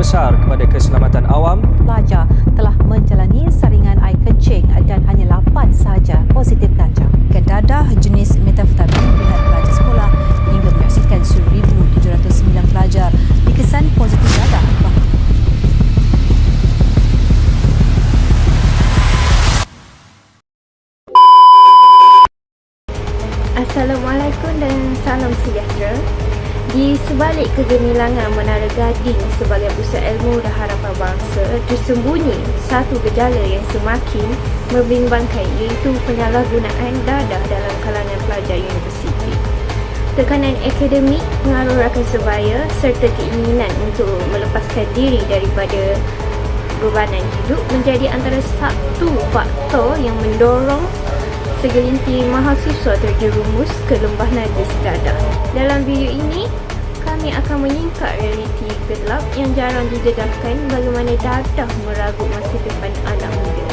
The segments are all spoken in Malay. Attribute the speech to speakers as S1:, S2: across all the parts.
S1: besar kepada keselamatan awam.
S2: Pelajar telah menjalani saringan air kencing dan hanya 8 sahaja positif ganja.
S3: Kedadah jenis metafetamin pihak pelajar sekolah hingga menyaksikan 1,709 pelajar dikesan positif dadah.
S4: Assalamualaikum dan salam sejahtera. Di sebalik kegemilangan Menara Gading sebagai pusat ilmu dan harapan bangsa, tersembunyi satu gejala yang semakin membimbangkan, iaitu penyalahgunaan dadah dalam kalangan pelajar universiti. Tekanan akademik, pengaruh rakan sebaya serta keinginan untuk melepaskan diri daripada bebanan hidup menjadi antara satu faktor yang mendorong segelintir mahasiswa terjerumus ke lembah najis dadah. Dalam video ini, kami akan menyingkap realiti gelap yang jarang didedahkan, bagaimana dadah meragut masa depan anak muda.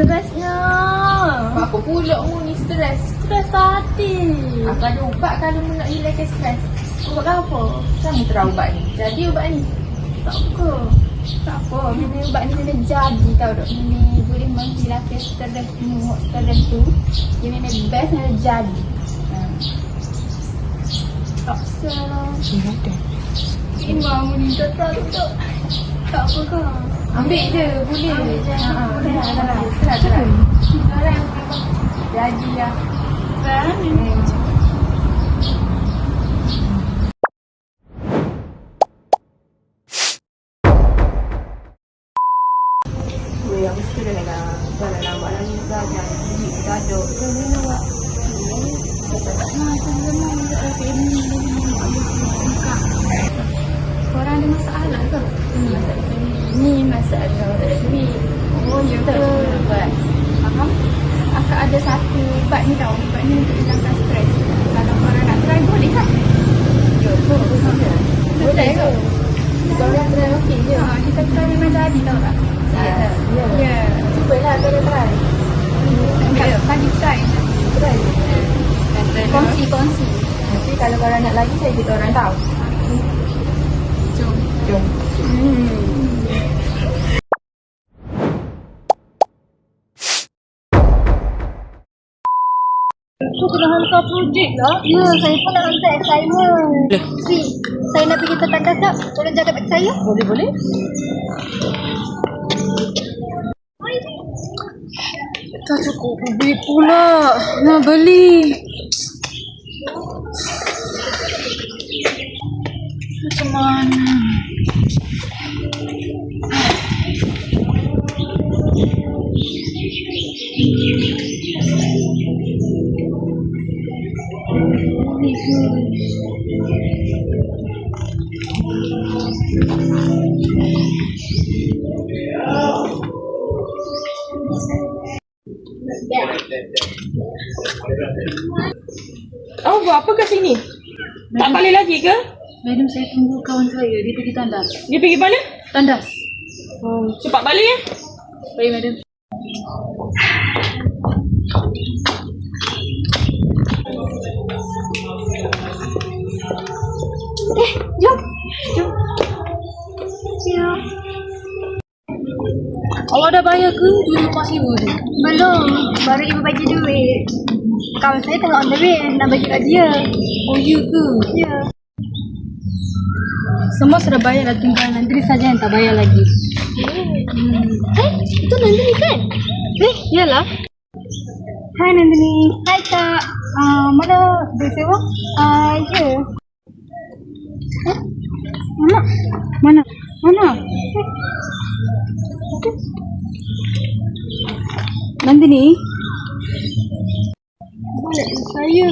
S4: Stresnya.
S5: Apa pula ni stres? Stres hati. Aku ada ubat kalau nak hilangkan stres. Ubat apa? Kamu terubat ni. Jadi ubat ni? Tak apa. Tak apa. Minum ubat ni kena jadi tau dok. Ini boleh menghilangkan stres tu. Dia memang best nak jadi. Tak salah. Ini mau ni tak dok. Tak apa ke? Ambil je, boleh. Ambil je. Sekarang. Jadi lah. Weh, aku suka dah nak jalan lambat lagi belajar. Jadi kita aduk. Boleh nak buat. Tak nak. Sama-sama. Korang ada masalah ke? Ni masalah duit. Oh, ya ke? Faham? Akak ada satu ubat ni tau. Ubat ni untuk hilangkan stres. Kalau korang nak try, boleh kan? Ya ke? Boleh ke? Korang try okey je? Kita try memang jadi tau tak? Ya. Cubalah korang try. Tadi try. Try. Kongsi. Nanti kalau korang nak lagi, saya beritahu orang tahu. Jom.
S4: Tu kena hantar projek lah. Ya, saya pun nak hantar assignment. Sri, saya nak pergi petang kakak. Tolong jaga beg saya.
S5: Boleh. Tak cukup duit pula. Nak beli. Macam mana? Oh, buat apa kat sini? Tak balik lagi ke?
S6: Madam, saya tunggu kawan saya. Dia pergi tandas.
S5: Dia pergi mana?
S6: Tandas.
S5: Oh, cepat balik ya.
S6: Baik, madam.
S4: Jom. Ya.
S6: Awak dah bayar ke duit lepas sewa tu?
S4: Belum. Baru ibu bagi duit. Kawan saya tengah on the way. Nak bagi kat dia.
S6: Oh, ya ke?
S4: Ya.
S6: Semua sudah bayar dah, tinggal Nandri saja yang tak bayar lagi.
S4: Itu Nandini kan?
S6: Yalah.
S4: Hai Nandini. Hai Kak. Mana duit sewa? Ya.
S6: Mana? Nandini?
S4: Boleh saya.